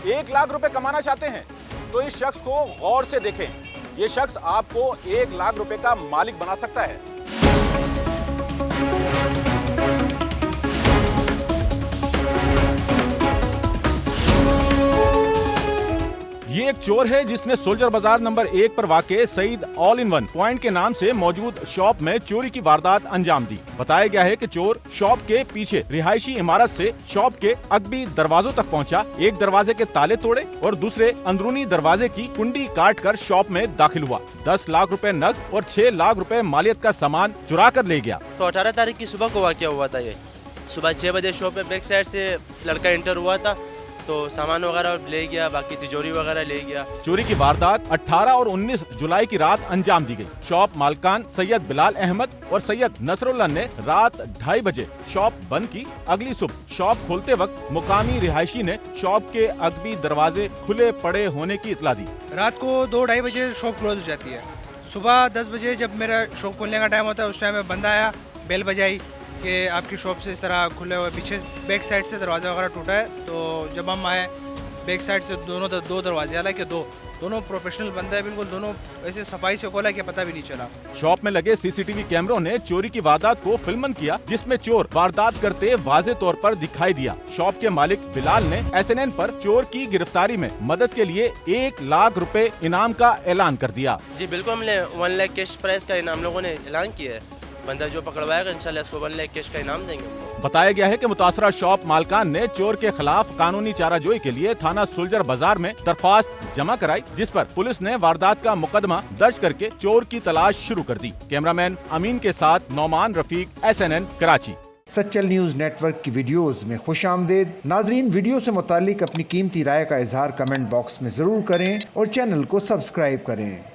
1 लाख रुपए कमाना चाहते हैं तो इस शख्स को गौर से देखें। ये शख्स आपको 1 लाख रुपए का मालिक बना सकता है। ये एक चोर है जिसने सोल्जर बाजार नंबर 1 पर वाक़े Saeed all in one point के नाम से मौजूद शॉप में चोरी की वारदात अंजाम दी। बताया गया है कि चोर शॉप के पीछे रिहायशी इमारत से शॉप के अगबी दरवाजों तक पहुंचा, एक दरवाजे के ताले तोड़े और दूसरे अंदरूनी दरवाजे की कुंडी काटकर शॉप में दाखिल हुआ। 10 लाख रुपए नकद और 6 लाख रुपए मालियत का सामान चुरा कर ले गया। तो 18 तारीख की सुबह को वाक़या हुआ था। ये सुबह 6 बजे शॉप पे बैक साइड से लड़का एंटर हुआ था तो सामान वगैरह ले गया, बाकी तिजोरी वगैरह ले गया। चोरी की वारदात 18 और 19 जुलाई की रात अंजाम दी गई। शॉप मालकान सैयद बिलाल अहमद और सैयद नसरुल्लाह ने रात 2:30 बजे शॉप बंद की। अगली सुबह शॉप खोलते वक्त मुकामी रिहायशी ने शॉप के अगबी दरवाजे खुले पड़े होने की इतला दी। रात को 2-2:30 बजे शॉप क्लोज हो जाती है। सुबह 10 बजे जब मेरा शॉप खोलने का टाइम होता है उस टाइम में बंदा आया, बेल बजाई कि आपकी शॉप से इस तरह खुले हुए, पीछे बैक साइड से दरवाज़ा वगैरह टूटा है। तो जब हम आए बैक साइड से दो दरवाजे, हालांकि दोनों प्रोफेशनल बंदा है, बिल्कुल दोनों ऐसे सफाई से खोला कि पता भी नहीं चला। शॉप में लगे सीसीटीवी कैमरों ने चोरी की वारदात को फिल्मन किया, जिसमें चोर वारदात करते वाज़े तौर पर दिखाई दिया। शॉप के मालिक बिलाल ने SNN पर चोर की गिरफ्तारी में मदद के लिए 1 लाख रुपए इनाम का ऐलान कर दिया। जी बिल्कुल, हमने 1 लाख कैश प्राइस का इनाम लोगों ने ऐलान किया है। बंदा जो पकड़वाएगा इंशाल्लाह इसको 1 लाख कैश का इनाम देंगे। बताया गया है कि मुतासरा शॉप मालकान ने चोर के खिलाफ कानूनी चाराजोई के लिए थाना सुलझर बाजार में दरख्वास्त जमा कराई, जिस पर पुलिस ने वारदात का मुकदमा दर्ज करके चोर की तलाश शुरू कर दी। कैमरामैन अमीन के साथ Nauman Rafiq, SNN Karachi. Sachal news network की वीडियोस में खुशामदीद। नाजरीन, वीडियो से मुतालिक अपनी कीमती राय का इजहार कमेंट बॉक्स में जरूर करें और चैनल को सब्सक्राइब करें।